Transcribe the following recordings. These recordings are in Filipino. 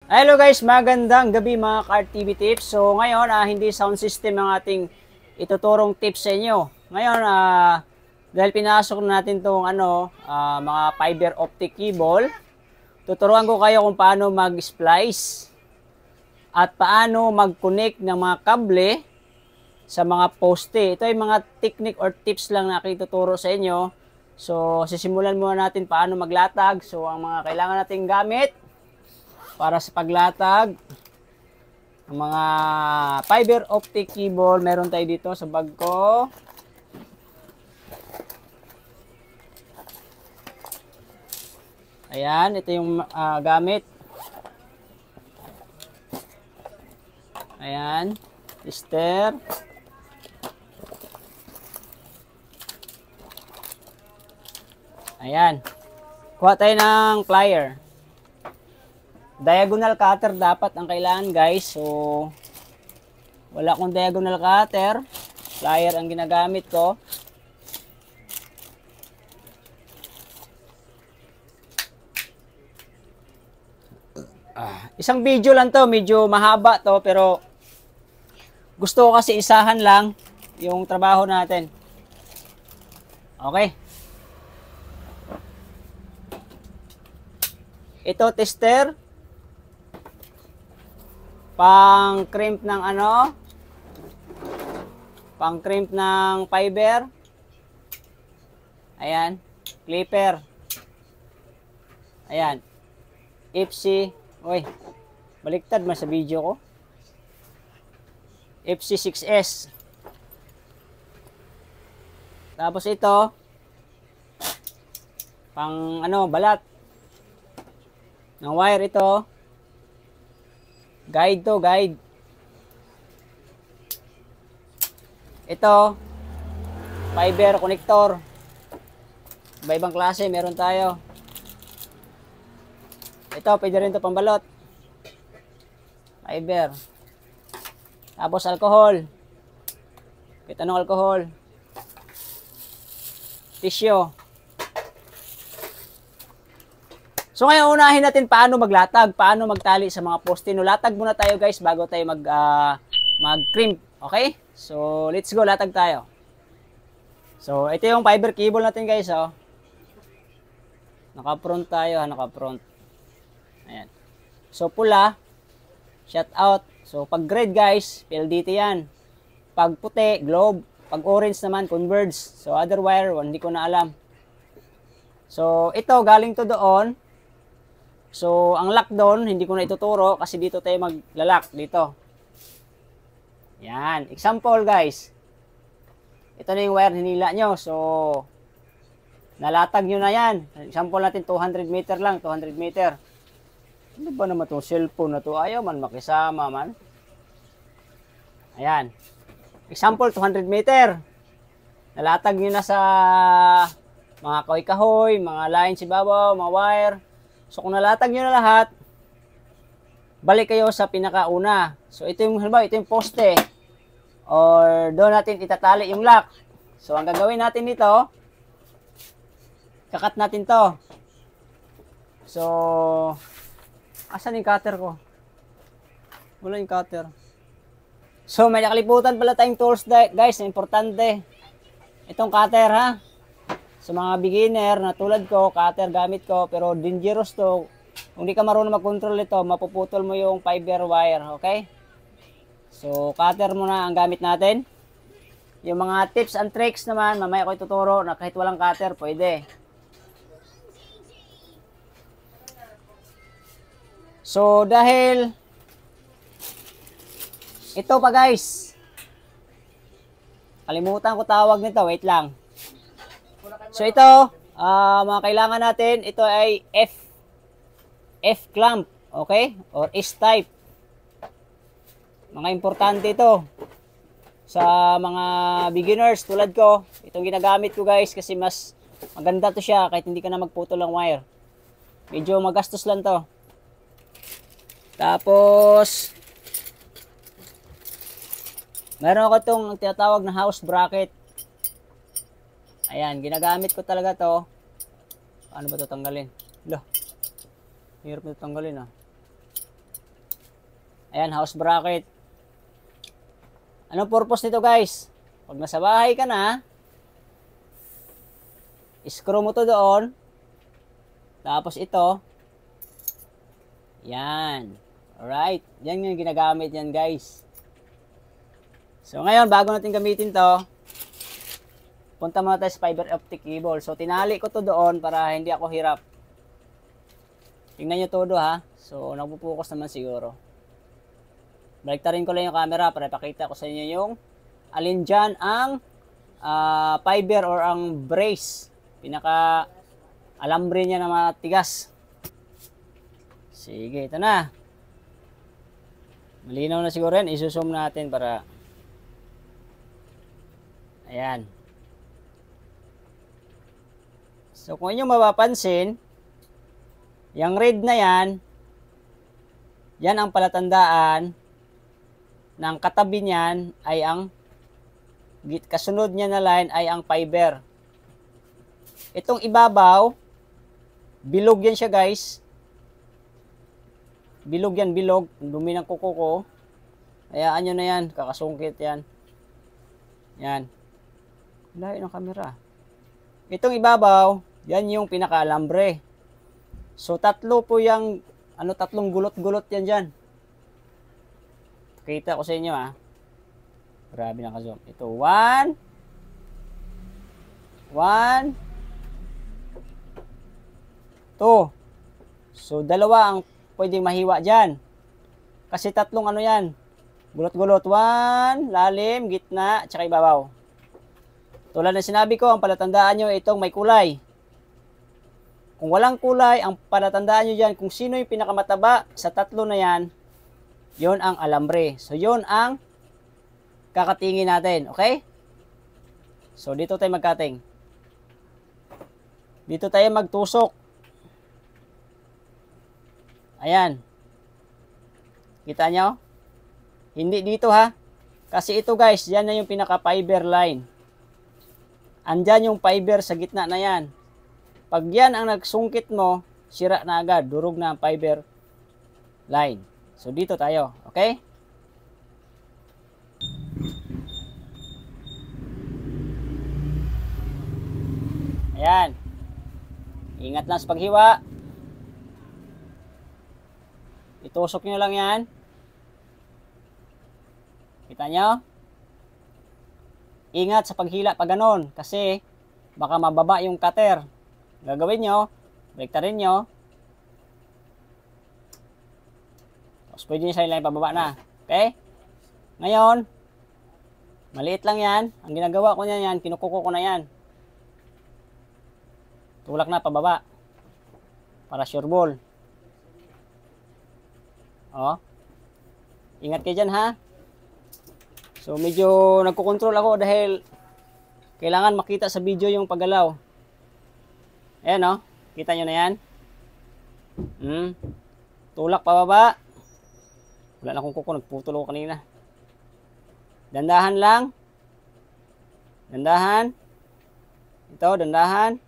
Hello guys, magandang gabi mga Car TV Tips. So ngayon, hindi sound system ang ating ituturong tips sa inyo. Ngayon, dahil pinasok natin itong mga fiber optic cable, tuturuan ko kayo kung paano mag-splice at paano mag-connect ng mga kable sa mga poste. Ito ay mga technique or tips lang na aking tuturo sa inyo. So sisimulan muna natin paano maglatag. So ang mga kailangan nating gamit para sa paglatag, ang mga fiber optic cable, meron tayo dito sa bag ko. Ayan, ito yung gamit. Ayan, tester. Ayan, kuha tayo ng plier. Diagonal cutter dapat ang kailangan guys. So wala akong diagonal cutter, plier ang ginagamit ko. Isang video lang to, medyo mahaba to, pero gusto ko kasi isahan lang yung trabaho natin. Okay. Ito tester. Pang crimp ng pang crimp ng fiber. Ayan, clipper. Ayan, FC. Oy, baliktad man sa video ko. FC6S. Tapos ito pang balat ng wire. Ito guide to, guide. Ito, fiber connector. Iba-ibang klase, meron tayo. Ito, pwede rin ito pambalot. Fiber. Tapos alcohol. Kita nung alcohol. Tissue. So ngayon, unahin natin paano maglatag, paano magtali sa mga poste. No, latag muna tayo guys bago tayo mag-crimp. Okay? So let's go, latag tayo. So ito yung fiber cable natin guys. Oh. Naka-front tayo, naka-front. Ayan. So pula, shut out. So pag red guys, PLDT yan. Pag puti, globe. Pag orange naman, converge. So other wire, hindi ko na alam. So ito, galing to doon. So, ang lock doon, hindi ko na ituturo kasi dito tayo maglalak dito. Yan. Example, guys. Ito na yung wire hinila nyo. So, nalatag nyo na yan. Example natin, 200 meter lang. 200 meter. Ano ba naman itong cellphone na to? Ayaw man makisama man. Ayan. Example, 200 meter. Nalatag nyo na sa mga kahoy-kahoy, mga lines ibabaw, mga wire. So kung nalatag nyo na lahat, balik kayo sa pinakauna. So ito yung halimbawa, ito yung poste. Or doon natin itatali yung lock. So ang gagawin natin dito, kakat natin to. So asan yung cutter ko? Wala yung cutter. So may nakalimutan pala tayong tools guys, importante. Itong cutter ha. Sa mga beginner na tulad ko, cutter gamit ko, pero dangerous to. Kung di ka marunong mag-control ito, mapuputol mo yung fiber wire, okay? So, cutter muna ang gamit natin. Yung mga tips and tricks naman, mamaya ko ituturo na kahit walang cutter, pwede. So, dahil ito pa guys, kalimutan ko tawag nito, wait lang. So ito, mga kailangan natin, ito ay F clamp, okay? Or S-type. Mga importante ito sa mga beginners tulad ko. Itong ginagamit ko guys kasi mas maganda to siya kahit hindi ka na magputol ng wire. Medyo magastos lang to. Tapos, meron ako itong tinatawag na house bracket. Ayan, ginagamit ko talaga to. Paano ba ito tanggalin? Loh, hirap na tanggalin ah. Ayan, house bracket. Anong purpose nito guys? Pag nasa bahay ka na, screw mo to doon. Tapos ito. Yan. Alright. Yan yung ginagamit yan guys. So ngayon, bago natin gamitin to, punta muna tayo sa fiber optic cable. So tinali ko to doon para hindi ako hirap. Tingnan nyo todo ha. So nagpo-focus naman siguro. Baliktarin ko lang yung camera para ipakita ko sa inyo yung alin dyan ang fiber or ang brace. Pinaka alambre niya na matigas. Sige, ito na. Malinaw na siguro yan. Isusum natin para ayan. So kung inyo mapapansin, yung red na yan, yan ang palatandaan ng katabi niyan ay ang kasunod niya na line ay ang fiber. Itong ibabaw, bilog yan siya guys. Bilog yan, bilog. Dumi ng kuko ko. Hayaan nyo na yan, kakasungkit yan. Yan. Layo ng camera. Itong ibabaw, yan yung pinaka-alambre. So tatlo po yung, tatlong gulot-gulot yan dyan. Kita ko sa inyo ha. Grabe naka-zoom. Ito, 1. 1. 2. So, dalawa ang pwedeng mahiwa dyan. Kasi tatlong yan. Gulot-gulot. 1, lalim, gitna, tsaka ibabaw. Tulad ng sinabi ko, ang palatandaan nyo itong may kulay. Kung walang kulay, ang palatandaan nyo dyan kung sino yung pinakamataba sa tatlo na yan, yon ang alambre. So, yon ang kakatingin natin. Okay? So, dito tayo magkating. Dito tayo magtusok. Ayan. Kita nyo? Hindi dito ha. Kasi ito guys, yan na yung pinaka-fiber line. Andyan yung fiber sa gitna na yan. Pag yan ang nagsungkit mo, sira na agad. Durog na ang fiber line. So, dito tayo. Okay? Ayan. Ingat lang sa paghiwa. Itusok nyo lang yan. Kita nyo? Ingat sa paghila pag ganon. Kasi, baka mababa yung cutter. Gagawin nyo. Baliktarin nyo. Pwede nyo sa ilang pababa na. Okay? Ngayon, maliit lang yan. Ang ginagawa ko niyan, kinukuko ko na yan. Tulak na, pababa. Para sure ball. O. Ingat kayo dyan, ha? So, medyo nagkukontrol ako dahil kailangan makita sa video yung paggalaw. Ayan, o. Kita nyo na yan. Tulak, pababa. Wala na akong kuko, nagputol ako kanina. Dandahan lang. Dandahan. Ito, dandahan.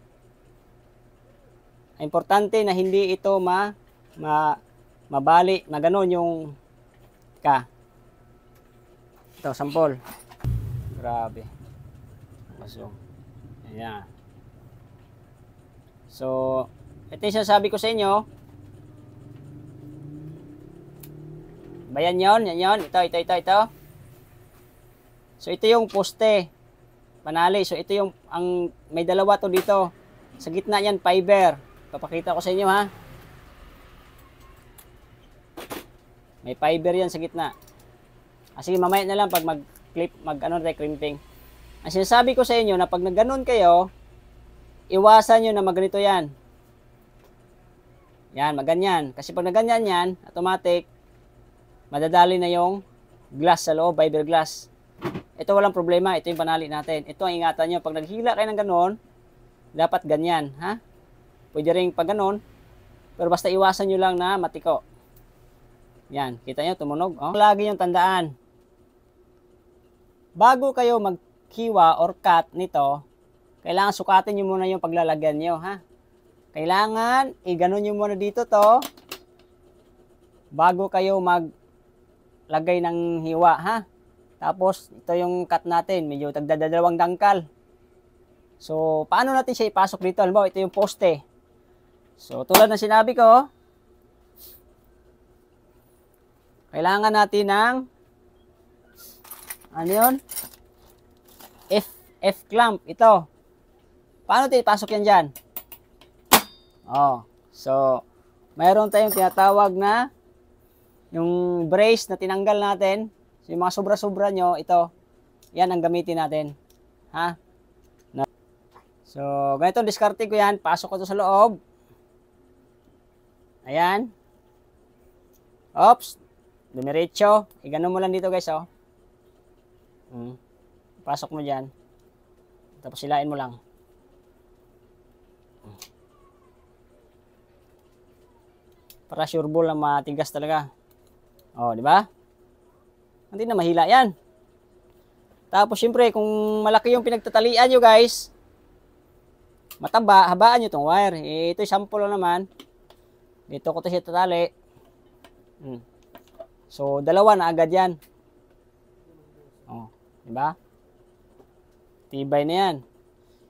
Importante na hindi ito mabali, na ganon yung Ito, sampol. Grabe. Masong. Ayan. So, ito yung sinasabi ko sa inyo. Bayan yon, yan yon. Ito. So, ito yung poste. Panali. So, ito yung, may dalawa to dito. Sa gitna yan, fiber. Papakita ko sa inyo, ha. May fiber yan sa gitna. Sige, mamaya na lang pag mag-clip, crimping. Ang sinasabi ko sa inyo na pag nagganon kayo, iwasan nyo na magganito yan. Yan, maganyan. Kasi pag naganyan yan, automatic, madadali na yung glass sa loob, fiberglass. Ito walang problema, ito yung panali natin. Ito ang ingatan nyo. Pag naghila kayo ng ganon, dapat ganyan, ha? Pwede rin pag ganon, pero basta iwasan nyo lang na matiko. Yan, kita nyo, tumunog. Oh. Lagi yung tandaan. Bago kayo maghiwa or cut nito, kailangan sukatin nyo muna yung paglalagyan nyo, ha? Kailangan, iganon nyo muna dito to, bago kayo lagay ng hiwa, ha? Tapos, ito yung cut natin. Medyo tagdadalawang dangkal. So, paano natin siya ipasok dito? Halimbawa, ito yung poste. So, tulad ng sinabi ko, kailangan natin ng ano yun? F-clamp. Ito. Paano tayo ipasok yan dyan? Oh. So, mayroon tayong tinatawag na yung brace na tinanggal natin. So, yung mga sobra-sobra nyo, ito. Yan ang gamitin natin. Ha? So, ganito diskarte ko yan. Pasok ko to sa loob. Ayan. Oops. Dumiretso. Igano mo lang dito guys, oh. Pasok mo dyan. Tapos silain mo lang. Para sure ball na matigas talaga. Oh, di ba? Hindi na mahila yan. Tapos syempre, kung malaki yung pinagtatalian nyo guys, mataba, habaan nyo itong wire. Eh, ito sample lang naman. Dito ko ito siya tatali. So, dalawa na agad yan. Oh, di ba? Tibay na yan.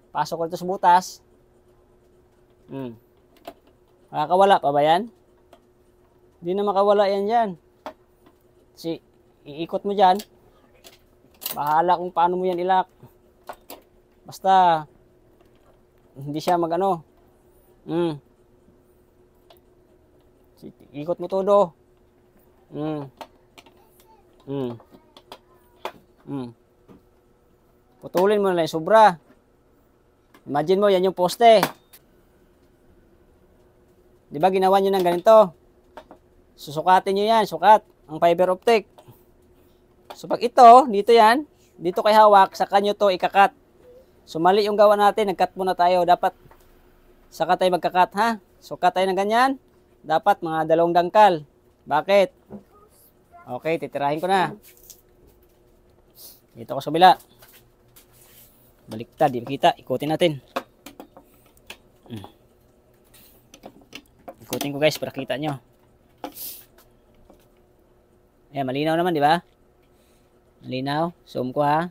Pasok ko ito sa butas. Makakawala pa ba yan? Hindi na makawala yan dyan. Kasi, iikot mo dyan. Bahala kung paano mo yan ilak. Basta, hindi siya mag-ano. Ikot mo todo. Putulin mo na lang yung sobra. Imagine mo, yan yung poste. Di ba ginawa nyo ng ganito? Susukatin nyo yan, sukat. Ang fiber optic. So pag ito, dito yan, dito kay hawak, saka nyo to ikakat. So mali yung gawa natin, nagkat muna tayo. Dapat, saka tayo magkakat, ha? So cut tayo ng ganyan. Dapat mga 2 dangkal. Bakit? Okay, titirahin ko na. Dito ko sa bila. Baliktad, di makita. Ikutin natin. Ikutin ko guys para kita nyo. Ayan, malinaw naman, di ba? Malinaw. Zoom ko ha.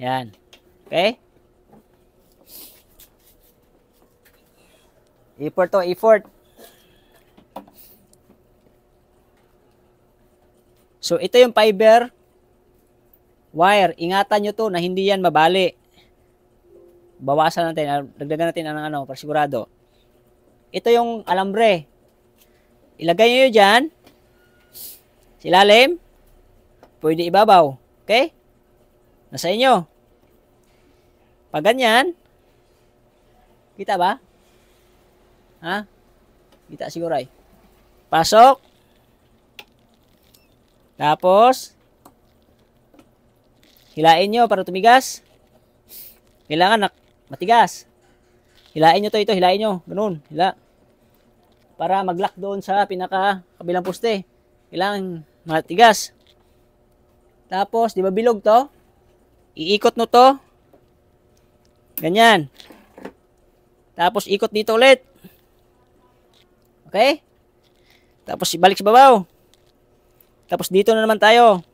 Ayan. Okay? Effort to, effort. So, ito yung fiber wire. Ingatan nyo to na hindi yan mabali. Bawasan natin. Dagdagan natin ng ano, para sigurado. Ito yung alambre. Ilagay nyo yun dyan. Silalim. Pwede ibabaw. Okay? Nasa inyo. Pag ganyan. Kita ba? Ha? Kita siguro ay. Pasok. Tapos, hilain nyo para tumigas. Kailangan matigas. Hilain nyo to, ito, hilain nyo. Ganun, hila. Para mag-lock doon sa pinaka-kabilang poste. Kailangan matigas. Tapos, di ba bilog to? Iikot mo to. Ganyan. Tapos, ikot dito ulit. Okay? Tapos, ibalik sa babaw. Tapos, dito na naman tayo.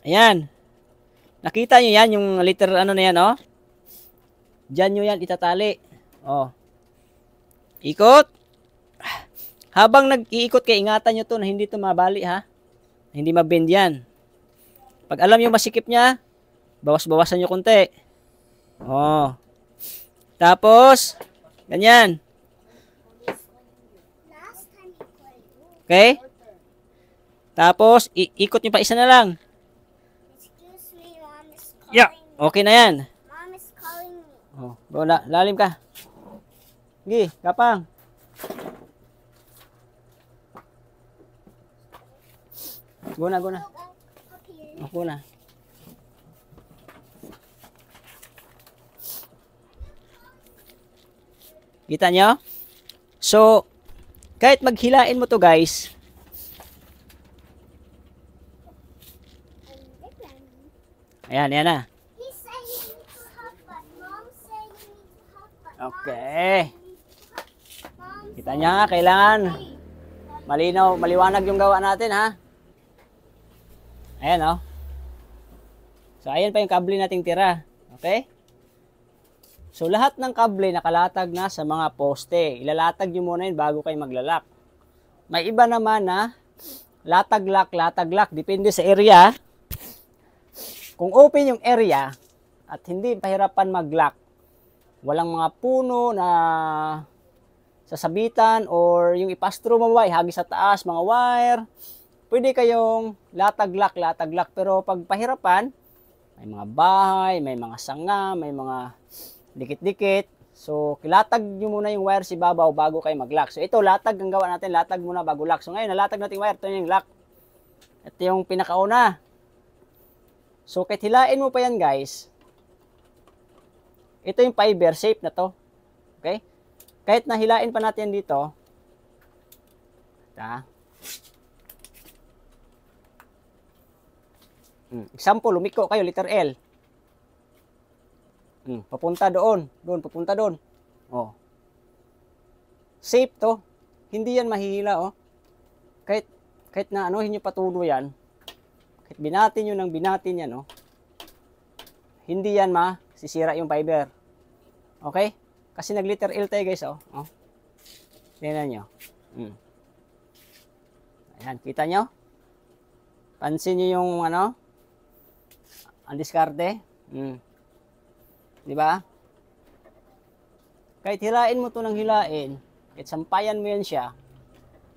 Ayan. Nakita nyo yan, yung liter ano na yan, oh. Diyan nyo yan itatali. Oh. Ikot. Habang nag-iikot kayo, ingatan nyo to na hindi to mabali, ha? Hindi mabend yan. Pag alam nyo masikip niya, bawas-bawasan nyo konti. Oh. Tapos, ganyan. Okay? Tapos, ikot nyo pa isa na lang. Excuse me, Mom is calling Yeah. me. Okay na yan. Mom is calling me. Oh, lalim ka. Sige, kapang. Go na. Up here. Ako na. Kita nyo? So, kahit maghilain mo to guys, ayan na. He said you need to help, but Mom said you need to help, but Okay. Mom Kita nyo, kailangan Malinaw, maliwanag yung gawa natin, ha? Ayan, oh. So, ayan pa yung kable nating tira. Okay? So, lahat ng kable nakalatag na sa mga poste. Ilalatag nyo muna yun bago kayo maglalak. May iba naman na latag-lock. Depende sa area. Kung open yung area at hindi pahirapan mag-lock, walang mga puno na sasabitan or yung ipass-through mo ba, ihagis sa taas, mga wire, pwede kayong latag-lock. Pero pag pahirapan, may mga bahay, may mga sanga, may mga dikit-dikit. So, kilatag nyo muna yung wire si babaw bago kayo mag-lock. So, ito, latag ang gawa natin. Latag muna bago lock. So, ngayon, nalatag natin yung wire. Ito yung lock. Ito yung pinakauna. So, kahit hilain mo pa yan, guys, ito yung fiber shape na to. Okay? Kahit nahilain pa natin dito, example, lumiko kayo, letter L. Papunta doon. Papunta doon. Oh. Safe to. Hindi yan mahihila, oh. Kahit na anuhin nyo patulo yan, kahit binatin nyo ng binatin yan, oh, hindi yan masisira yung fiber. Okay? Kasi nag-letter L tayo, guys, oh. Tingnan nyo. Ayan, kita nyo? Pansin nyo yung, ang diskarte. Di ba? Kahit hilain mo to ng hilain, kahit sampayan mo yan siya,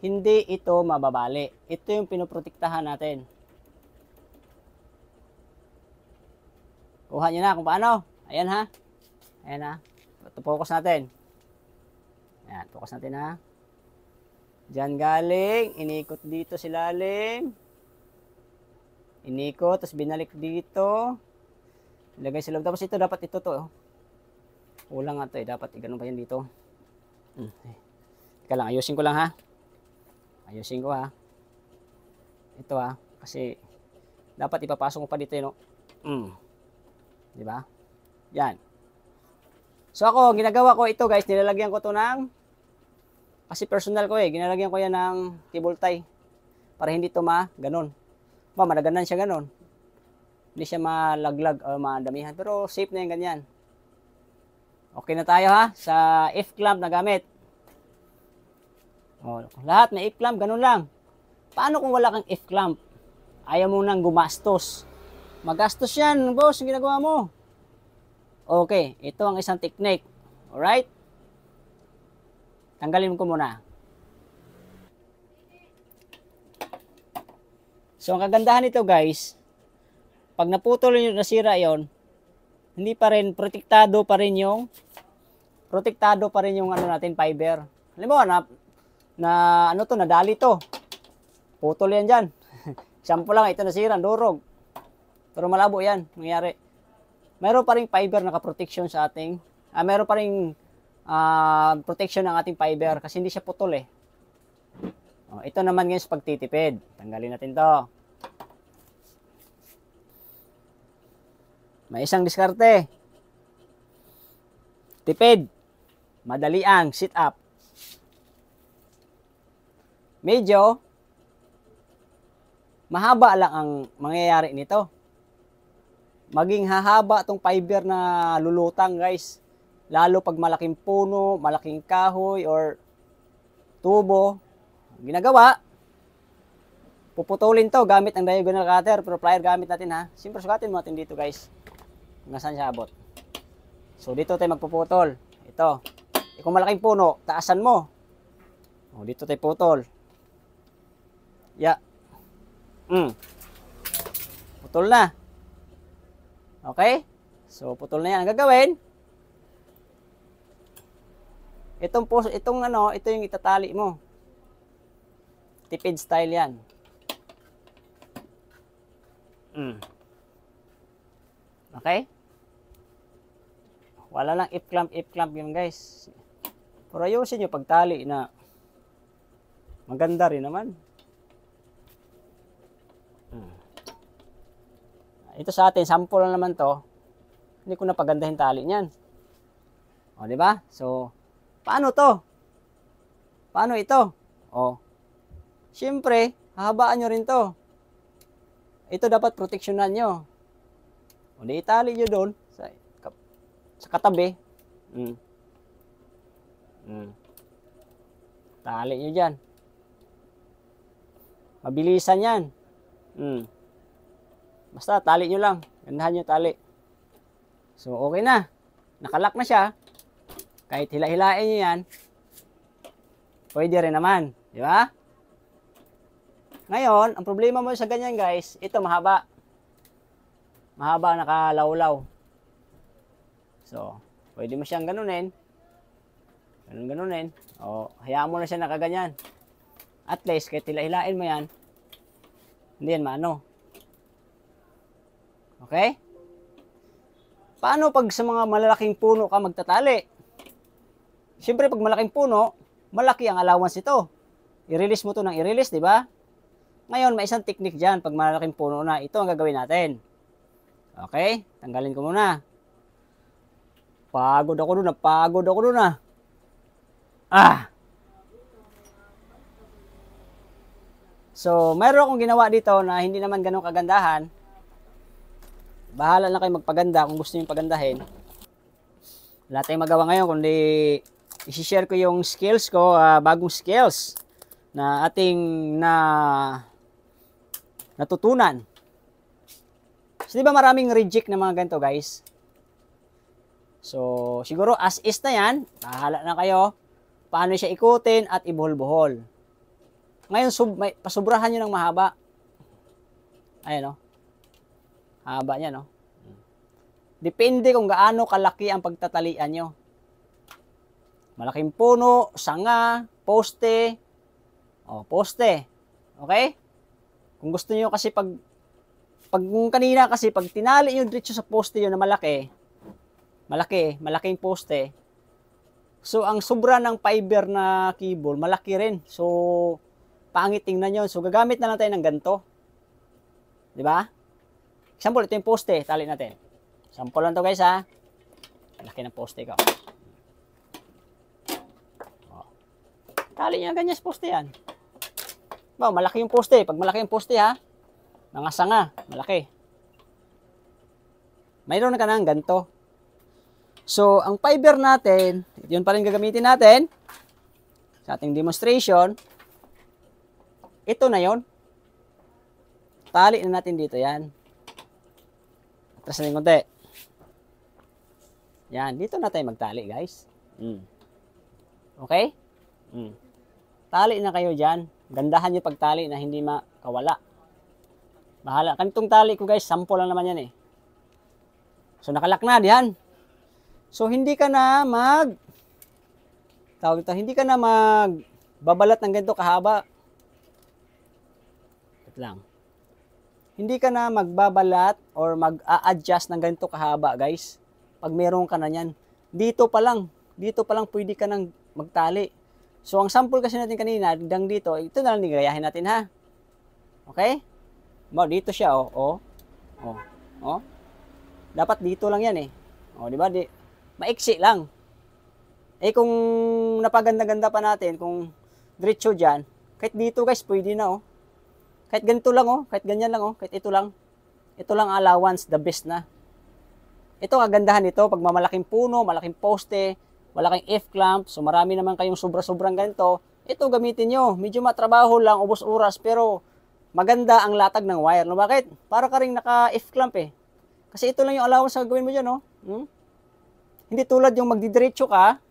hindi ito mababali. Ito yung pinoprotektahan natin. Kuha nyo na kung paano. Ayan, ha? Ayan, ha? Ito, focus natin. Ayan, focus natin, ha? Diyan galing, inikot dito si lalim. Inikot, tapos binalik dito. Ilagay sa loob. Tapos ito, dapat ito to. Kulang nga to, dapat ganun pa yan dito. Teka lang, ayusin ko lang, ha? Ayusin ko, ha? Ito, ha? Kasi dapat ipapasok ko pa dito, no? Di ba? Yan. So ako, ginagawa ko ito, guys, nilalagyan ko to ng, kasi personal ko ginalagyan ko yan ng cable tie para hindi to ganun. Madaganan siya ganun. Hindi siya malaglag o madamihan, pero safe na yung ganyan. Okay na tayo, ha, sa F-clamp na gamit. Lahat may F-clamp, ganun lang. Paano kung wala kang F-clamp? Ayaw mo nang gumastos. Magastos yan, boss, yung ginagawa mo. Okay, ito ang isang technique. Alright? Tanggalin ko muna. So, ang kagandahan nito, guys, pag naputol yung nasira yon, hindi pa rin, protektado pa rin yung natin, fiber. Halimbawa, nadali to. Putol yan dyan. Sample lang, ito nasira, durog. Pero malabo yan, nangyari. Meron pa rin fiber naka-protection sa ating, meron pa rin protection ng ating fiber kasi hindi siya putol ito naman ngayon sa pagtitipid. Tanggalin natin to. May isang diskarte. Tipid. Madali ang sit up. Medyo mahaba lang ang mangyayari nito. Maging hahaba tong fiber na lulutang, guys. Lalo pag malaking puno, malaking kahoy, or tubo. Ginagawa, puputulin to gamit ang diagonal cutter, pero plier gamit natin, ha. Siyempre sukatin mo natin dito, guys. Kung saan siya abot. So dito tayo magpuputol. Ito. Kung malaking puno, taasan mo. Dito tayo putol. Putol na. Okay? So putol na yan. Ang gagawin, ito yung itatali mo. Tipid style yan. Okay? Wala lang if-clamp yun, guys. Pero ayusin nyo pagtali na maganda rin naman. Ito sa atin, sample lang naman to. Hindi ko napagandahin tali niyan. Di ba? So, paano to? Paano ito? Siyempre, hahabaan nyo rin to. Ito dapat proteksyonan nyo. O di itali nyo doon sa katabi. Tali nyo dyan. Mabilisan yan. Basta tali nyo lang. Gandahan nyo tali. So, okay na. Nakalak na siya. Kahit hila-hilain nyo yan, pwede rin naman. Di ba? Ngayon, ang problema mo sa ganyan guys, ito mahaba. Mahaba, nakalawlaw. So, pwede mo siyang ganunin. Ganunin. O, hayaan mo na siya nakaganyan. At least, kahit hila-hilain mo yan, hindi yan maano. Okay? Paano pag sa mga malalaking puno ka magtatali? Siyempre, pag malaking puno, malaki ang allowance ito. I-release mo to ng i-release, di ba? Ngayon, may isang technique dyan. Pag malaking puno na, ito ang gagawin natin. Okay? Tanggalin ko muna. Pagod ako doon na. So, mayroon akong ginawa dito na hindi naman ganun kagandahan. Bahala na kayo magpaganda kung gusto niyo pagandahin. Wala tayong magawa ngayon kundi i-share ko yung skills ko, bagong skills na ating natutunan. So, di ba maraming reject na mga ganito, guys? So, siguro as is na yan, bahala na kayo paano siya ikutin at ibuhol-buhol. Ngayon, pasubrahan nyo ng mahaba. Ayan, no? Haba niya, no? Depende kung gaano kalaki ang pagtatalian nyo. Malaking puno, sanga, poste. O, poste. Okay? Kung gusto niyo kasi pag kanina kasi pag tinali niyo diretso sa poste yun na malaking poste. So, ang sobra ng fiber na cable, malaki rin. So, pangit tingnan yun. So, gagamit na lang tayo ng ganito. Di ba? Example, ito yung poste. Tali natin. Sample lang to guys, ha. Malaki ng poste ko. Tali niya ganyan sa poste yan. Wow, malaki yung poste. Pag malaki yung poste, ha. Mga sanga. Malaki. Mayroon na ka ng ganito. So, ang fiber natin, yun pa rin gagamitin natin sa ating demonstration. Ito na yon. Tali na natin dito yan. Atras na yung konti. Yan, dito na tayo magtali, guys. Okay? Tali na kayo dyan. Gandahan yung pagtali na hindi makawala. Bahala. Kanitong tali ko, guys, sample lang naman yan eh. So, nakalak na, diyan. So, hindi ka na hindi ka na magbabalat ng ganito kahaba. Wait lang. Hindi ka na magbabalat or mag-a-adjust ng ganito kahaba, guys. Pag meron ka na yan. Dito pa lang pwede ka nang magtali. So, ang sample kasi natin kanina, dito, ito na lang nigayahin natin, ha? Okay? Dito siya, oh. Dapat dito lang yan, eh. Di ba? Maiksi lang. Eh, kung napaganda-ganda pa natin, kung diretso dyan, kahit dito, guys, pwede na, oh. Kahit ganito lang, oh. Kahit ganyan lang, oh. Kahit ito lang. Ito lang allowance, the best na. Ito, kagandahan nito, pag mamalaking puno, malaking poste, malaking F-clamp, so marami naman kayong sobra-sobrang ganito, ito gamitin nyo. Medyo matrabaho lang, ubos oras, pero maganda ang latag ng wire. No, bakit? Para ka rin naka-F-clamp eh. Kasi ito lang yung allowance na gawin mo dyan, no? Hindi tulad yung magdidiretso ka,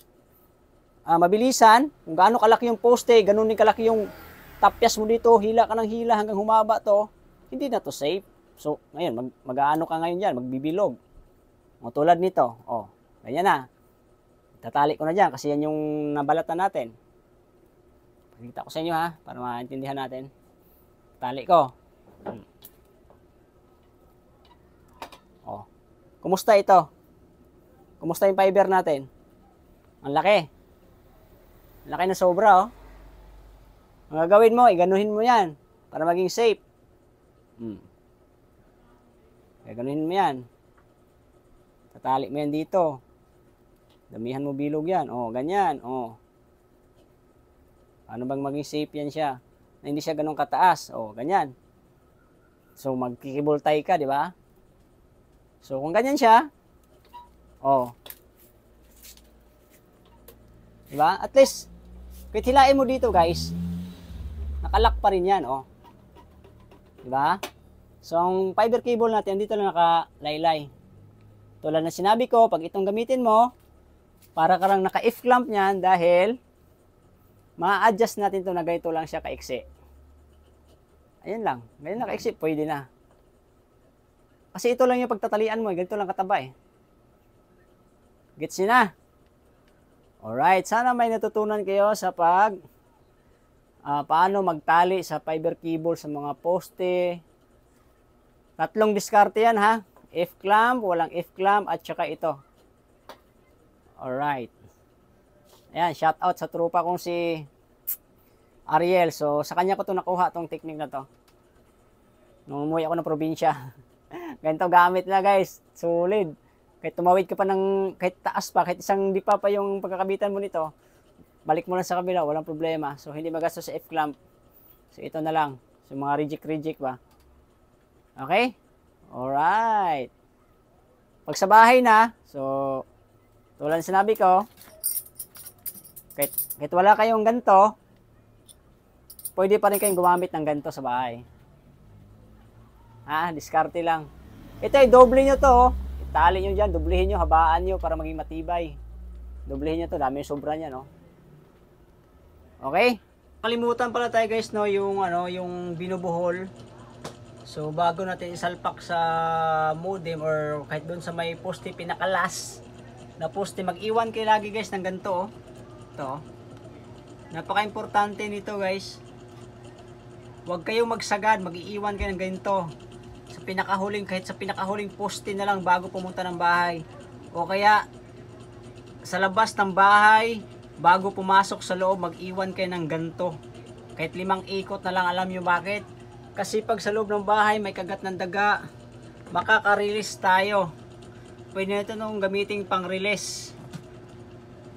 mabilisan, kung gaano kalaki yung poste, ganun din kalaki yung tapyas mo dito, hila ka ng hila hanggang humaba to, hindi na to safe. So, ngayon, mag-aano ka ngayon dyan, magbibilog. O, tulad nito, ganyan na. Tatali ko na dyan kasi yan yung nabalatan natin. Pakita ko sa inyo ha, para maintindihan natin. Tali ko. Kumusta ito? Kumusta yung fiber natin? Ang laki. Ang laki na sobra, oh. Ang gagawin mo, iganuhin mo yan para maging safe. Iganuhin mo yan. Tatali mo yan dito. Damihan mo bilog yan. Ganyan. Ano bang maging safe yan siya? na hindi siya ganun kataas. O, ganyan. So, magkikibol tie ka, di ba? So, kung ganyan siya, o, di ba? At least, kahit hilain mo dito, guys, nakalak pa rin yan, o. Di ba? So, ang fiber cable natin, dito lang nakalaylay. Tulad na sinabi ko, pag itong gamitin mo, para ka lang naka-if clamp niyan dahil ma-adjust natin to na ganito lang siya kaiksi. Ayan lang. Ganyan na kaiksi, pwede na. Kasi ito lang yung pagtatalian mo, ganito lang kataba eh. Gets nyo na? Alright, sana may natutunan kayo sa paano magtali sa fiber cable sa mga poste. Tatlong diskarte yan ha. F-clamp, walang F-clamp, at saka ito. Alright. Ayan, shout out sa trupa kong si Ariel. So, sa kanya ko to nakuha tong technique na to. Nung umuwi ako ng probinsya. Ganito gamit na guys. Solid. Kahit tumawid ka pa ng, kahit taas pa, kahit isang di pa yung pagkakabitan mo nito, balik mo lang sa kabila, walang problema. So, hindi magastos sa F-clamp. So, ito na lang. So, mga reject ba? Okay? Alright. Pag sa bahay na, so, tulad sinabi ko, kahit wala kayong ganito, pwede pa rin kayong gumamit ng ganito sa bahay. Diskarte lang. Ito ay doble nyo to. Itali nyo dyan, doblehin nyo, habaan nyo para maging matibay. Doblehin nyo to, dami yung sobra niya, no? Okay? Kalimutan pala tayo guys, no, yung binubuhol. So, bago natin isalpak sa modem or kahit doon sa may poste pinakalas na poste, mag-iwan kayo lagi guys ng ganito. Ito. Napaka-importante nito guys. Huwag kayong magsagad, mag-iiwan kayo ng ganito. Sa pinakahuling, kahit sa pinakahuling poste na lang bago pumunta ng bahay. O kaya, sa labas ng bahay, bago pumasok sa loob, mag-iwan kayo ng ganito. Kahit 5 ikot na lang, alam nyo bakit? Kasi pag sa loob ng bahay may kagat ng daga, makaka-release tayo. Pwede na ito nung gamitin pang release.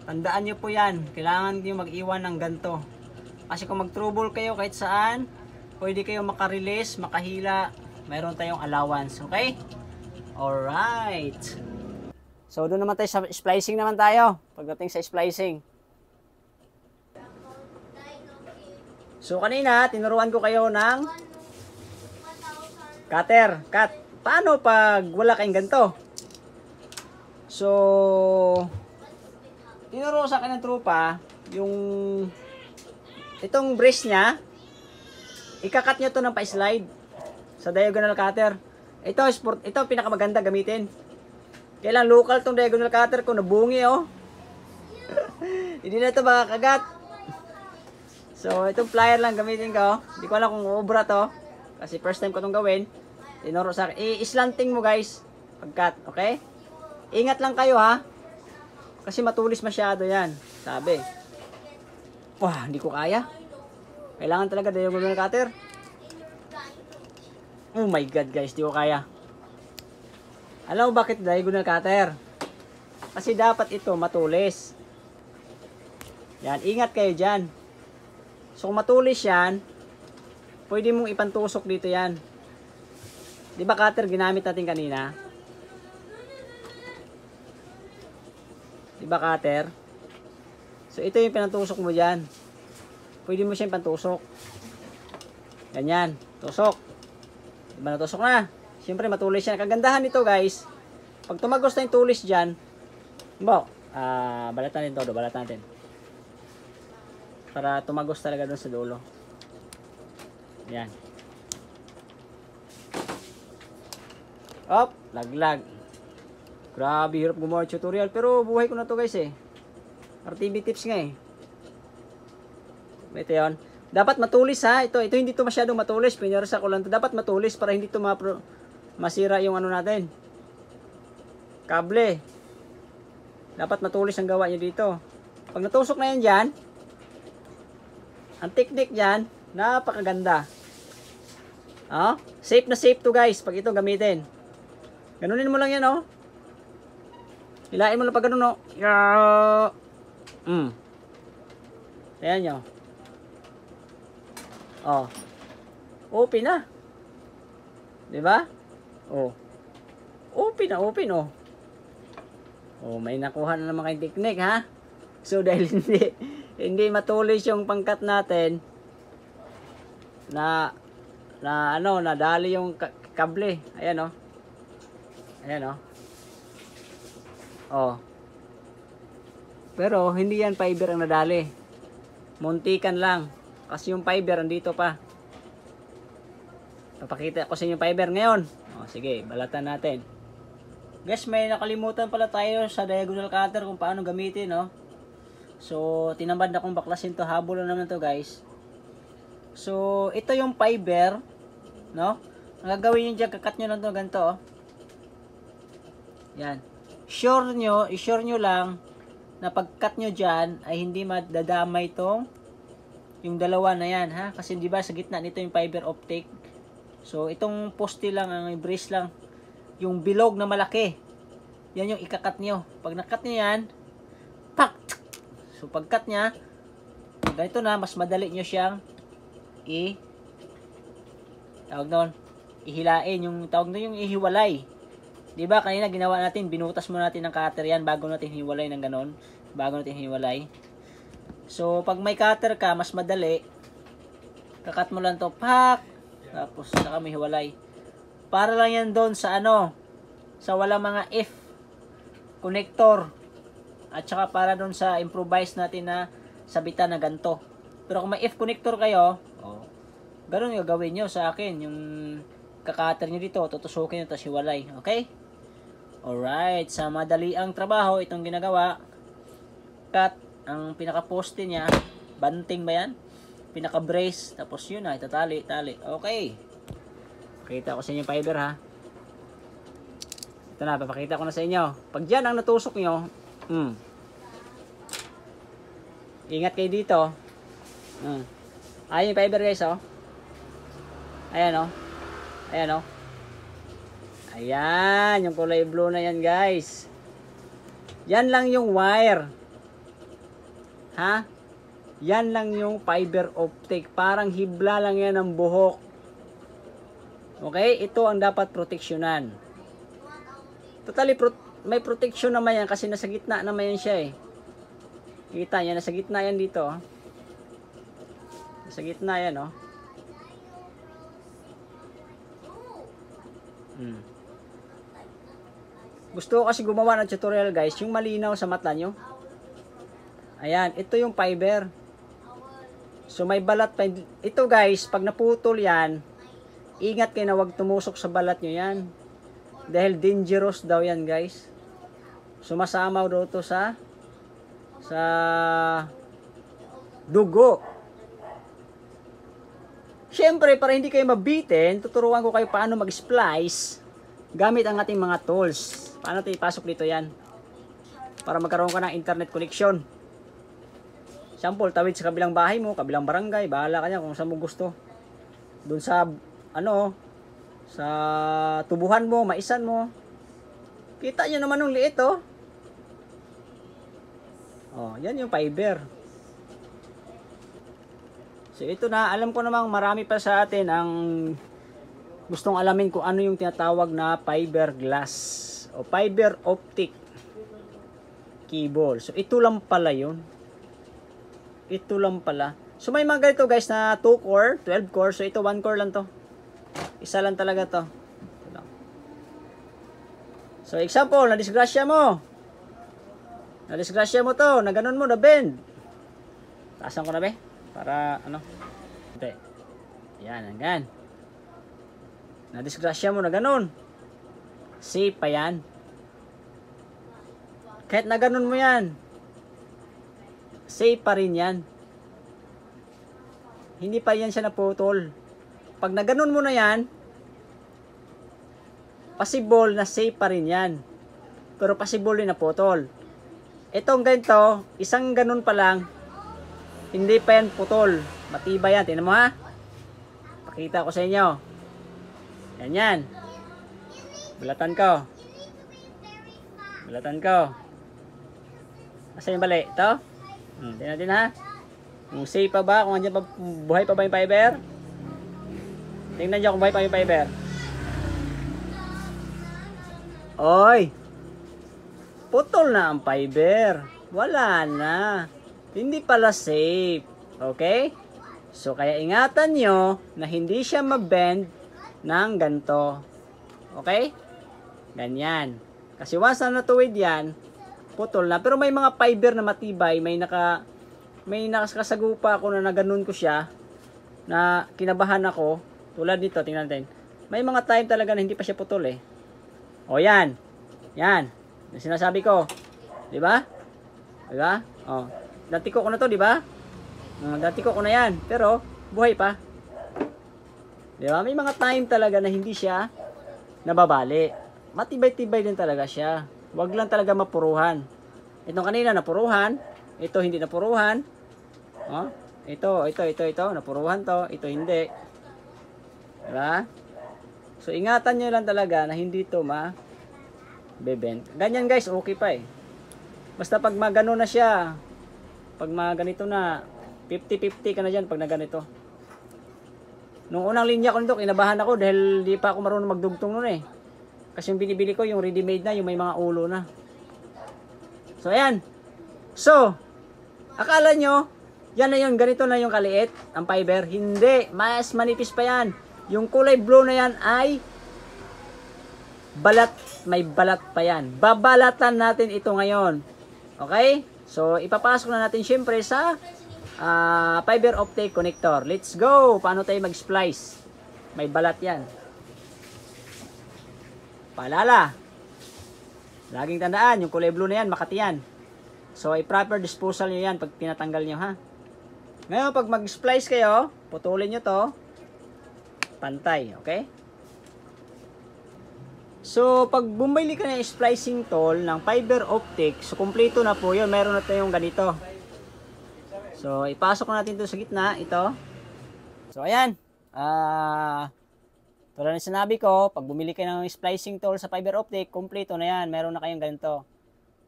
Tandaan nyo po yan. Kailangan nyo mag-iwan ng ganito. Kasi kung mag-trouble kayo kahit saan, pwede kayo maka-release, makahila. Mayroon tayong allowance. Okay? Alright. So doon naman tayo sa splicing naman tayo. Pagdating sa splicing. So kanina, tinuruan ko kayo ng cutter, cut. Paano pag wala kayong ganito? So, tinuro sa akin ng trupa, yung itong brace niya, ikakat nyo to ng pa-slide sa diagonal cutter. Ito, pinakamaganda gamitin. Kailan local tong diagonal cutter ko, nabungi oh. Hindi na ito makakagat. So, itong plier lang gamitin ko. Hindi ko alam kung obra to. Kasi first time ko itong gawin. Tinuro sa akin. I-slanting mo guys. Pag-cut. Okay? Ingat lang kayo ha. Kasi matulis masyado yan. Sabi. Wah, hindi ko kaya. Kailangan talaga diagonal cutter. Oh my god guys, hindi ko kaya. Alam mo bakit diagonal cutter? Kasi dapat ito matulis. Yan, ingat kayo dyan. So kung matulis yan, pwede mong ipantusok dito yan. Di ba cutter ginamit natin kanina? Di ba cutter? So ito yung pinantusok mo dyan. Pwede mo siyang pantusok. Ganyan, tusok. Di ba natusok na? Siyempre matulis yan. Kagandahan nito guys, pag tumagos na yung tulis dyan, balatan natin todo, balatan natin. Para tumagos talaga doon sa dulo. Yan. Op, laglag. Grabe, hirap gumawa tutorial. Pero buhay ko na to guys eh. RTV tips nga eh. Ito yun. Dapat matulis ha. Ito hindi to masyadong matulis. Pinarasa ko lang to. Dapat matulis para hindi to masira yung ano natin. Kable. Dapat matulis ang gawa nyo dito. Pag natusok na yan dyan, ang technique dyan, napakaganda. Safe na safe to guys. Pag ito gamitin. Ganunin mo lang yan oh. Hilain mo lang pag ganun oh. Ayan nyo. Oh. Open na. 'Di ba? Oh. Open na, open oh. Oh, may nakuha na naman kayong technique ha. So dahil hindi matulis yung pangkat natin na nadali yung kable. Ayan oh. Ayan oh. Oh. Pero hindi yan fiber ang nadali. Muntikan lang. Kasi yung fiber andito pa. Papakita ko sa inyo yung fiber ngayon. O, sige, balatan natin. Guys, may nakalimutan pala tayo sa diagonal cutter kung paano gamitin, no? So, tinamad na kong baklasin to. Habol na naman to, guys. So, ito yung fiber, no? Ang gagawin nyo dyan, kakat nyo lang to, ganito, oh. Yan. Sure nyo lang na pag-cut nyo dyan ay hindi madadamay tong yung dalawa na yan, ha? Kasi di ba sa gitna nito yung fiber optic. So, itong poste lang, ang brace lang, yung bilog na malaki. Yan yung ikakat nyo. Pag nakat nyo yan, pak! So, pag-cut nya, ganito na, mas madali nyo siyang tawag doon, ihilain. Yung tawag doon, yung ihiwalay. Diba, kanina ginawa natin, binutas mo natin ng cutter yan bago natin hiwalay ng ganon. Bago natin hiwalay. So, pag may cutter ka, mas madali. Kakat mo lang to, pak! Tapos, saka may hiwalay. Para lang yan doon sa sa walang mga F connector. At saka para doon sa improvise natin na sabitan na ganito. Pero kung may F connector kayo, ganun yung gagawin nyo sa akin. Yung kakater nyo dito, tutusukin nyo, tapos hiwalay. Okay? Alright. Sa madali ang trabaho, itong ginagawa. Cut. Ang pinaka-poste niya, banting ba yan? Pinaka-brace. Tapos yun na, itatali, tali. Okay. Pakita ko sa inyo fiber ha. Ito na, papakita ko na sa inyo. Pag dyan ang natusok nyo, ingat kayo dito. Ayan yung fiber guys, oh. Ayan, oh. Ayan, oh. Ayan, yung kulay blue na yan guys. Yan lang yung wire. Ha? Yan lang yung fiber optic. Parang hibla lang yan ng buhok. Okay? Ito ang dapat proteksyonan. Totally, may protection naman yan kasi nasa gitna naman yan siya eh. Kita niya, nasa gitna yan dito. Oh. Nasa gitna yan, oh. Gusto ko kasi gumawa ng tutorial guys, yung malinaw sa mata nyo. Ayan, ito yung fiber. So may balat pa. Ito guys, pag naputol yan, ingat kayo na huwag tumusok sa balat nyo yan. Dahil dangerous daw yan guys. Sumasama daw to sa dugo. Siyempre, para hindi kayo mabitin, tuturuan ko kayo paano mag-splice gamit ang ating mga tools. Paano tayo ipasok dito yan? Para magkaroon ka ng internet connection. Sample, tawid sa kabilang bahay mo, kabilang barangay, bahala ka niya kung saan mo gusto. Doon sa, sa tubuhan mo, maisan mo. Kita nyo naman yung liit, oh. Oh, yan yung fiber. So, ito na, alam ko namang marami pa sa atin ang gustong alamin kung ano yung tinatawag na fiberglass o fiber optic cable. So, ito lang pala yun. Ito lang pala. So, may mga ganito guys na 2 core, 12 core. So, ito 1 core lang to. Isa lang talaga to. So, example, nadisgrasya mo. Nadisgrasya mo to. Na ganun mo, na bend. Taasan ko na be. Para, Ito. Yan, hanggan. Nadisgrasya mo na ganun. Safe pa yan. Kahit na ganun mo yan, safe pa rin yan. Hindi pa yan siya naputol. Pag na ganun mo na yan, possible na safe pa rin yan. Pero possible din na putol. Itong ganito, isang ganun pa lang, hindi pa yan putol. Matibay yan. Tingnan mo ha. Pakita ko sa inyo. Yan yan. Balatan ko. Balatan ko. Asa yung bali? Ito? Tingnan natin ha. Kung safe pa ba? Kung andyan pa, buhay pa ba yung fiber? Tingnan nyo kung buhay pa yung fiber. Oy! Putol na ang fiber. Wala na. Hindi pala safe. Okay? So, kaya ingatan nyo na hindi siya mabend ng ganito. Okay? Ganyan. Kasi once na natuwid yan, putol na. Pero may mga fiber na matibay, may nakasagupa ako na ganun ko siya, na kinabahan ako. Tulad dito, tingnan natin. May mga time talaga na hindi pa siya putol eh. O yan. Yan. Yung sinasabi ko. Di ba? Di ba? O. Dati ko na to, di ba? Dati ko na yan. Pero, buhay pa. Di ba? May mga time talaga na hindi siya nababali. Matibay-tibay din talaga siya. Huwag lang talaga mapuruhan. Itong kanina napuruhan. Ito hindi napuruhan. Oh, ito. Napuruhan to. Ito hindi. Diba? So, ingatan nyo lang talaga na hindi ito ma-bebend. Ganyan guys, okay pa eh. Basta pag magano na siya, pag maganito na, 50-50 ka na dyan pag naganito. Nung unang linya ko nito, kinabahan ako dahil di pa ako marunong magdugtong nun eh. Kasi yung binibili ko, yung ready-made na, yung may mga ulo na. So, ayan. So, akala nyo, yan na yun, ganito na yung kaliit, ang fiber. Hindi, mas manipis pa yan. Yung kulay blue na yan ay balat, may balat pa yan. Babalatan natin ito ngayon. Okay? So, ipapasok na natin syempre sa fiber optic connector. Let's go! Paano tayo mag-splice? May balat yan. Paalala. Laging tandaan, yung kulay blue na yan, Makati yan. So, i-proper disposal nyo yan pag tinatanggal nyo, ha? Ngayon, pag mag-splice kayo, putulin nyo to. Pantay, okay? So, pag bumili ka ng splicing tool ng fiber optic, so, kumpleto na po yun. Meron na tayong ganito. So, ipasok natin ito sa gitna, ito. So, ayan. Tulad ng sinabi ko, pag bumili kayo ng splicing tool sa fiber optic, kumpleto na yan. Meron na kayong ganito.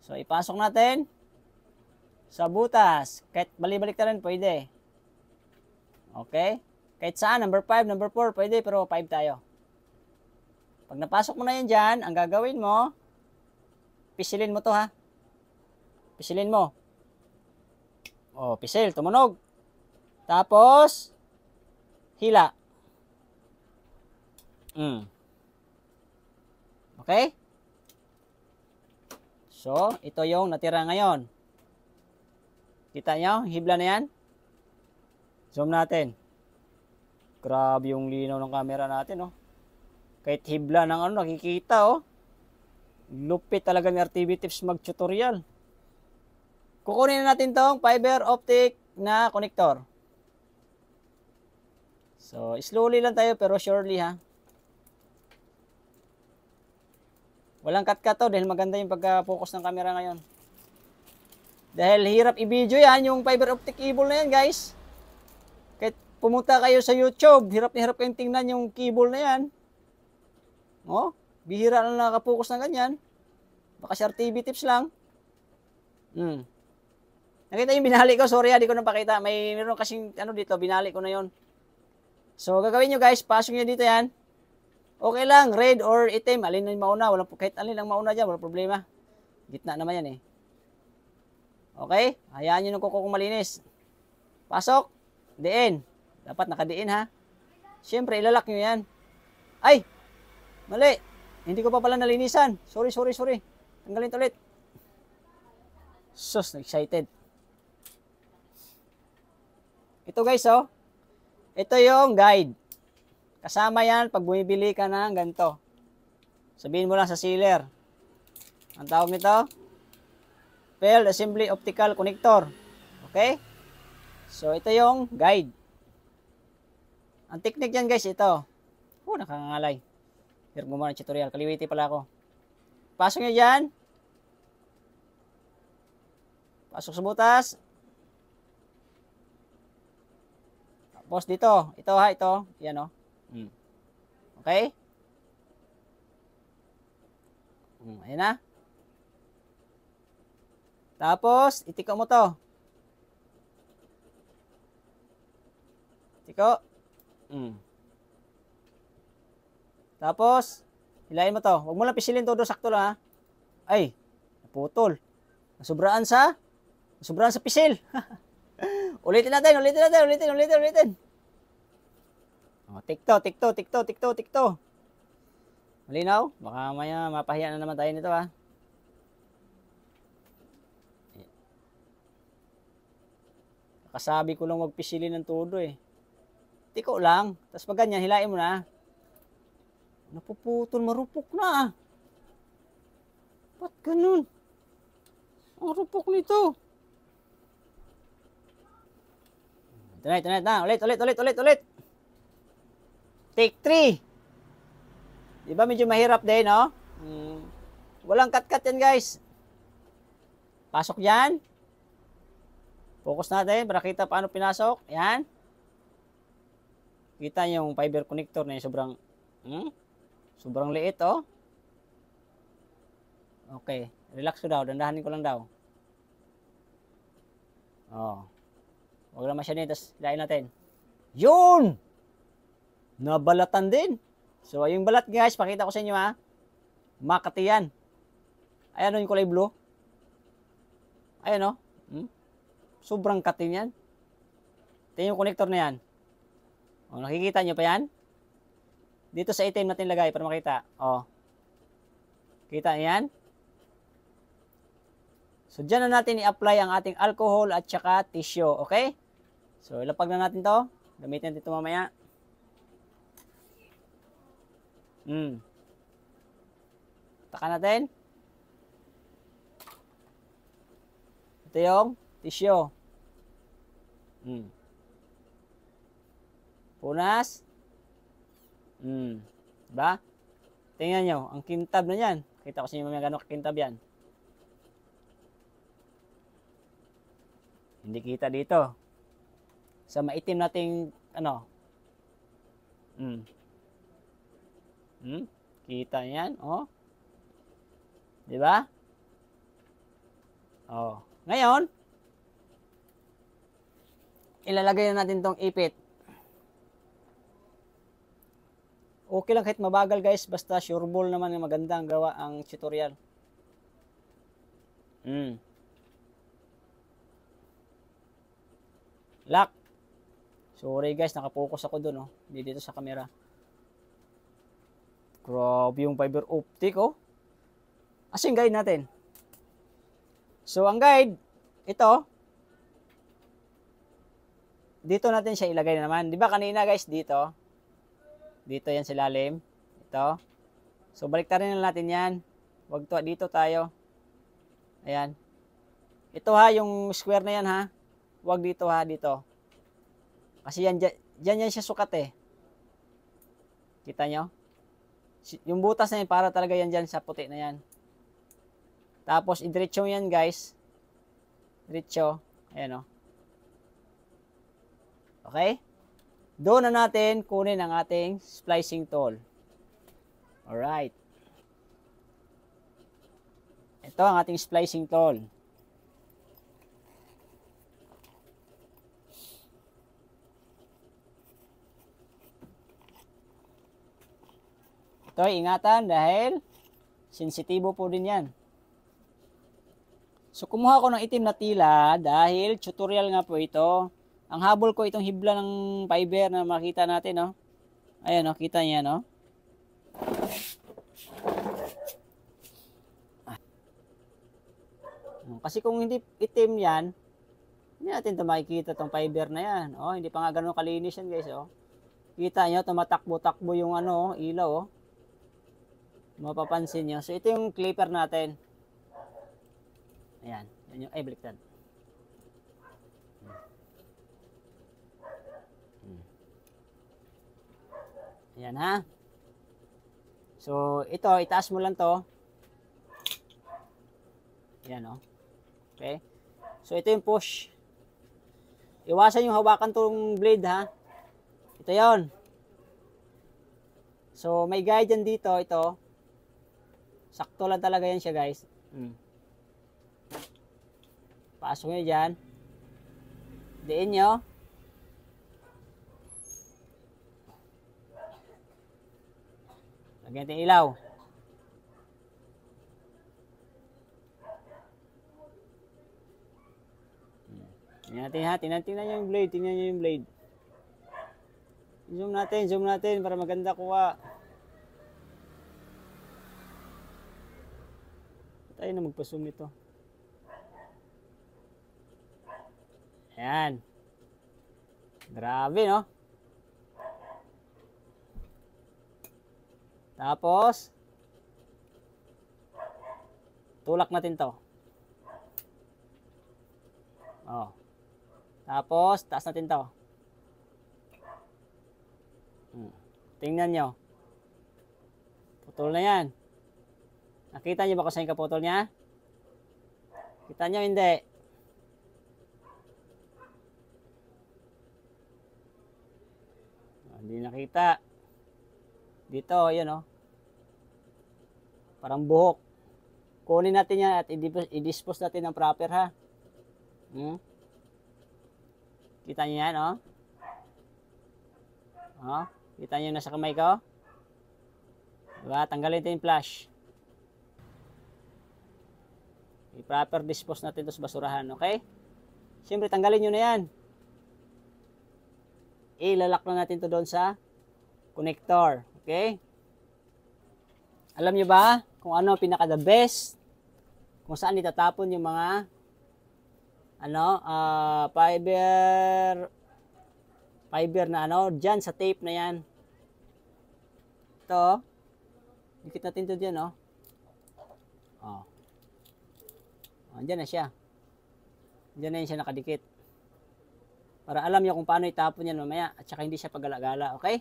So, ipasok natin sa butas. Kahit balik-balik na rin, pwede. Okay? Kahit saan, number 5, number 4, pwede, pero 5 tayo. Pag napasok mo na yan dyan, ang gagawin mo, pisilin mo to ha. Pisilin mo. O, pisil, tumunog. Tapos, hila. Okay? So, ito yung natira ngayon. Kita nyo? Hibla na yan? Zoom natin. Grabe yung linaw ng camera natin, oh. Kahit hibla ng ano, nakikita, oh. Lupit talaga ni RTV Tips mag-tutorial. Kukunin na natin tong fiber optic na connector. So, slowly lang tayo pero surely, ha. Walang cut-cut to dahil maganda yung pagka-focus ng camera ngayon. Dahil hirap i-video yan, yung fiber optic cable na yan, guys. Kahit pumunta kayo sa YouTube, hirap na hirap kayong tingnan yung cable na yan. Oh, bihira lang nakapokus ng ganyan. Baka si RTV Tips lang. Nakita yung binali ko, sorry di ko napakita. Meron kasing ano dito, binali ko na yon. So, gagawin nyo guys, pasok nyo dito yan. Okay lang, red or itim, alin na yung mauna. Kahit alin lang mauna dyan, walang problema. Gitna naman yan eh. Okay? Hayaan nyo ng kuko kung malinis. Pasok. Diin. Dapat nakadiin ha. Siyempre, ilalak nyo yan. Ay! Mali. Hindi ko pa pala nalinisan. Sorry. Tanggalin ito ulit. Sus, excited. Ito guys, oh. Ito yung guide. Kasama yan pag bumibili ka ng ganito. Sabihin mo lang sa sealer. Ang tawag nito? Field Assembly Optical Connector. Okay? So, ito yung guide. Ang technique yan guys, ito. Nakangalay. Hirap mo muna ng tutorial. Kaliwiti pala ako. Pasok nyo dyan. Pasok sa butas. Tapos dito. Ito ha, ito. Yan o. Okay? Ayan na. Tapos, itiko mo to. Tiko. Tapos, hilain mo to. Huwag mo lang pisilin todo, sakto lang ha. Ay, naputol. Nasubraan sa pisil. Ulitin natin. Tikto. Malinaw? Baka maya mapahiya na naman tayo nito ha. Kasabi ko lang wag pisilin ng todo eh. Tiko lang. Tapos pag ganyan, hilain mo na. Napuputol, marupok na. Ba't ganun? Ang rupok nito. Ito na. Ulit. Take 3. Di ba medyo mahirap din, no? Walang cut-cut yan, guys. Pasok yan. Focus natin para kita paano pinasok. Yan. Kita yung fiber connector na yung sobrang liit, oh. Okay. Relax ko daw. Dandahanin ko lang daw. Oh. Huwag lang masyadong. Tapos, lain natin. Yun! Nabalatan din. So, yung balat, guys, pakita ko sa inyo, ha. Makati yan. Ayan, yung kulay blue. Ayan, oh. Sobrang katin yan. Ito yung connector na yan. O, nakikita nyo pa yan? Dito sa item natin lagay para makita. O. Kita nyo yan? So, dyan na natin i-apply ang ating alcohol at saka tissue. Okay? So, ilapag na natin to. Gamitin natin ito mamaya. Taka natin. Ito yung tissue. Punas. Diba? Tingnan nyo, ang kintab na yan. Kita ko sa inyo mga gano'ng kintab yan. Hindi kita dito. Sa maitim nating, kita yan, oh. Diba? Oh. Ngayon, ilalagay na natin tong ipit. Okay lang kahit mabagal, guys, basta sureball naman na maganda ang gawa ang tutorial. Lock. Sorry, guys, nakapokus ako dun, oh. Hindi dito sa camera. Grabe yung fiber optic, oh. Asa yung guide natin? So, ang guide, ito, dito natin siya ilagay naman. Di ba kanina, guys, dito? Dito yan sa lalim. Ito. So, baliktarin na natin yan. Wag to, dito tayo. Ayan. Ito ha, yung square na yan ha. Wag dito ha, dito. Kasi yan, dyan yan siya sukat eh. Kita nyo? Yung butas na yan, para talaga yan dyan sa puti na yan. Tapos, idiretso yan, guys. Diretso. Ayan o. Okay? Doon na natin kunin ang ating splicing tool. Alright. Ito ang ating splicing tool. Ito, ingatan dahil sensitibo po din yan. So, kumuha ko ng itim na tila dahil tutorial nga po ito. Ang habol ko itong hibla ng fiber na makita natin, no? Ayan, no? Kita niya, no? Kasi kung hindi itim yan, hindi natin ito makikita itong fiber na yan. Oh, hindi pa nga ganun kalinis yan, guys, oh. Kita nyo, tumatakbo-takbo yung ilaw, oh. Mapapansin nyo. So, ito yung clipper natin. Ayan. Yan yung, baliktad. Ayan ha. So, ito, itaas mo lang to. Ayan o. Okay. So, ito yung push. Iwasan yung hawakan tong blade ha. Ito yon. So, may guide yan dito. Ito. Sakto lang talaga yan siya, guys. Pasok nyo dyan. Diin nyo. Lagyan natin ilaw. Tingnan natin ha. Tingnan nyo yung blade. Tingnan nyo yung blade. Zoom natin para maganda kuha. Tayo na magpa-zoom ito. Ayan. Grabe, no? Tapos, tulak natin to. Oh. Tapos, taas natin to. Tingnan nyo. Putol na yan. Nakita nyo ba kung saan kaputol niya? Kita nyo, hindi. Hindi nakita. Dito, yun o. Parang buhok. Kunin natin yan at i-dispose natin ng proper ha. Kita nyo yan o. Kita nyo nasa kamay ko? Diba? Tanggalin natin yung flash. I-proper dispose natin ito sa basurahan, okay? Siyempre, tanggalin nyo na yan. Ilalak na natin ito doon sa connector, okay? Alam nyo ba kung ano pinaka-the best? Kung saan itatapon yung mga fiber na dyan sa tape na yan. Ito, dikit natin ito dyan, andyan na siya. Andyan na yun siya nakadikit. Para alam niyo kung paano itapon yan mamaya at saka hindi siya pagala-gala, okay?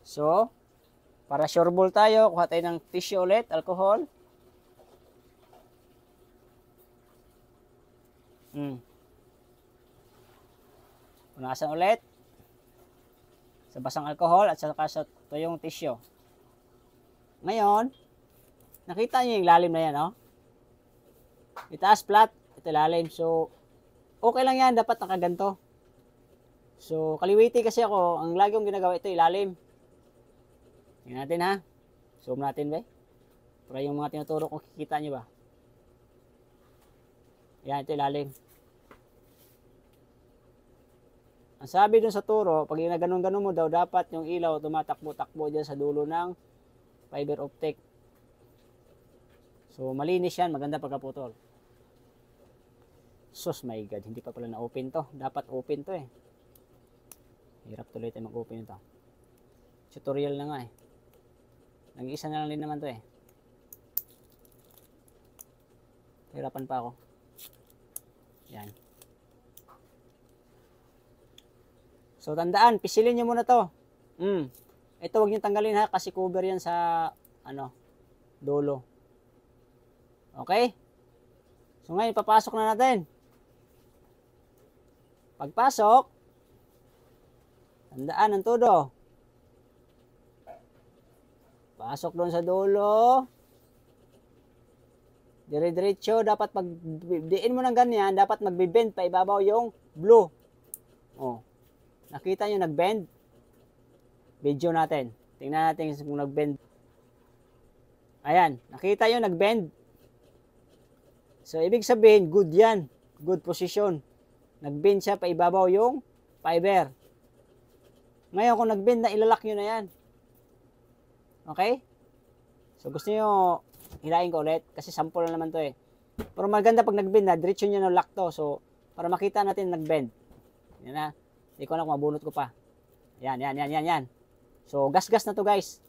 So, para sureball tayo, kuha tayo ng tissue ulit, alcohol. Punasan ulit sa basang alcohol at saka sa tuyong tissue. Ngayon, nakita niyo yung lalim na yan, itaas flat, ito lalim. So, okay lang yan, dapat nakaganto. So, kaliwiti kasi ako, ang lagi kong ginagawa ito, ilalim. Tingnan natin ha. Zoom natin ba? Para yung mga tinuturo ko, kikita nyo ba? Yan, ito ilalim. Ang sabi dun sa turo, pag ganun-ganun mo daw, dapat yung ilaw tumatakbo-takbo dyan sa dulo ng fiber optic. So, malinis yan. Maganda pagkaputol. Sus, my God. Hindi pa pala na-open to. Dapat open to eh. Hirap tuloy tayo mag-open ito. Tutorial na nga eh. Nag-iisa na lang din naman to eh. Hirapan pa ako. Yan. So, tandaan. Pisilin nyo muna to. Ito, huwag nyo tanggalin ha. Kasi cover yan sa, dulo. Okay? So, ngayon, papasok na natin. Pagpasok, tandaan ang todo. Pasok doon sa dulo. Dire-diretso, dapat diin mo ng ganyan, dapat magbe-bend pa ibabaw yung blue. Nakita nyo nag-bend? Video natin. Tingnan natin kung nag-bend. Ayan, nakita nyo nag-bend. So, ibig sabihin, good yan. Good position. Nag-bend siya pa ibabaw yung fiber. Ngayon, kung nag-bend na, ilalak nyo na yan. Okay? So, gusto nyo hilain ko ulit kasi sample na naman to eh. Pero maganda pag nag-bend na, diretso nyo na lock to. So, para makita natin nag-bend. Yan na. Hindi ko na kung mabunot ko pa. Yan. So, gas-gas na to guys.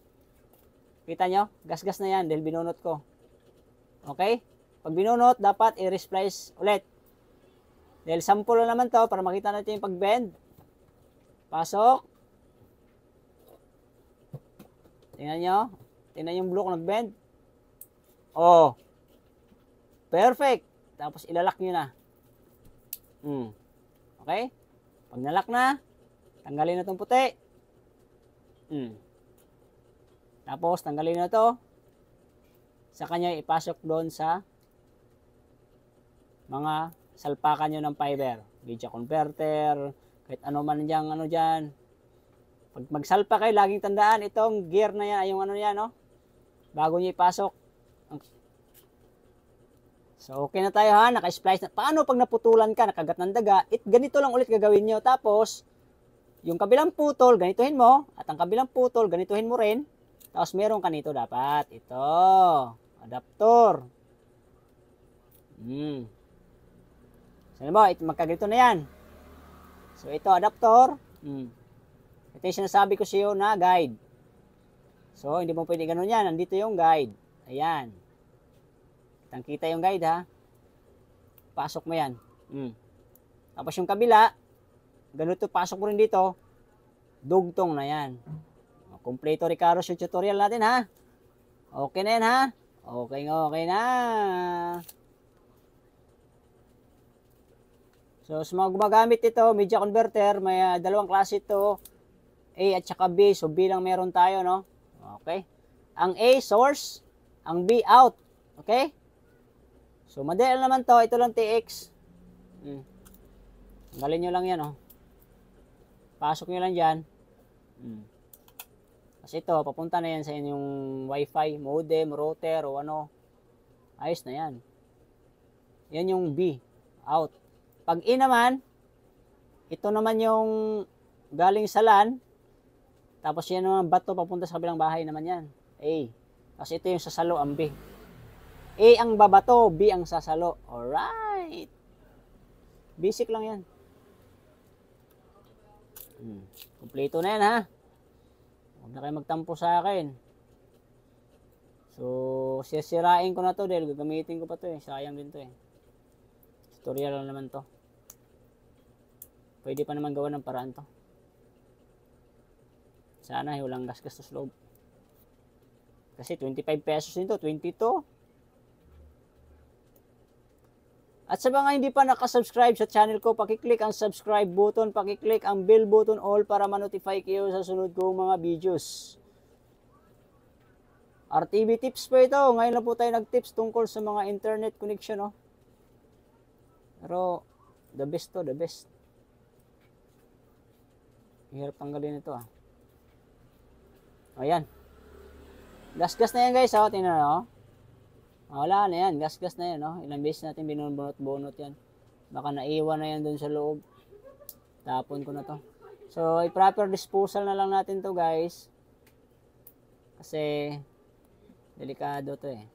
Kita nyo? Gas-gas na yan dahil binunot ko. Okay? Pag binunot, dapat i-resplice ulit. Dahil sample na naman to para makita natin yung pag-bend. Pasok. Tingnan nyo. Tingnan yung blue kung nag-bend. Perfect. Tapos ilalak nyo na. Okay? Pag nalak na, tanggalin na itong puti. Tapos, tanggalin na to. Sa kanya, ipasok doon sa mga salpakan nyo ng fiber. Media converter, kahit ano man dyan, dyan. Pag magsalpa kayo, laging tandaan itong gear na yan, yung ano yan, no? Bago nyo ipasok. So, okay na tayo ha, naka-splice na. Paano pag naputulan ka, nakagat ng daga, ganito lang ulit gagawin nyo. Tapos, yung kabilang putol, ganituhin mo. At ang kabilang putol, ganituhin mo rin. Tapos, meron ka nito dapat. Ito, adapter. So, mo, magkaganito na yan. So, ito, adapter. Ito yung sinasabi ko sa iyo na guide. So, hindi mo pwede ganun yan. Nandito yung guide. Ayan. Kitang-kita yung guide ha. Pasok mo yan. Tapos yung kabila, ganito, pasok mo rin dito. Dugtong na yan. Kompleto Ricardo yung tutorial natin ha. Okay na yan ha. Okay na. So, sa mga gumagamit ito, media converter, may dalawang klase ito. A at saka B. So, B lang meron tayo, no? Okay. Ang A, source. Ang B, out. Okay? So, madali naman to. Ito lang TX. Tanggalin nyo lang yan, oh. Pasok nyo lang dyan. Kasi ito, papunta na yan sa inyong Wi-Fi, modem, router, o ano. Ayos na yan. Yan yung B, out. Pag E naman, ito naman yung galing sa LAN. Tapos yan naman bato papunta sa kabilang bahay naman yan. A. Kasi ito yung sasalo ang B. A ang babato, B ang sasalo. Alright. Basic lang yan. Kompleto na yan ha. Huwag na kayo magtampo sa akin. So, sisirain ko na to dahil gagamitin ko pa to eh. Sayang din to eh. Tutorial lang naman to. Pwede pa naman gawa ng paraan to. Sana walang gastos sa loob. Kasi 25 pesos nito, 22. At sa mga hindi pa nakasubscribe sa channel ko, pakiclick ang subscribe button, pakiclick ang bell button all para ma-notify kayo sa sunod kong mga videos. RTV tips po ito. Ngayon na po tayo nag-tips tungkol sa mga internet connection. Oh. Pero, the best to, the best. Hirap tanggalin ito ah. Ayan. Gas-gas na yan guys. Oh. Tingnan na. Oh. Wala na yan. Gas-gas na yan. Oh. Ilang beses natin binunot-bunot yan. Baka naiwan na yan dun sa loob. Tapon ko na to. So, i-proper disposal na lang natin to guys. Kasi, delikado to eh.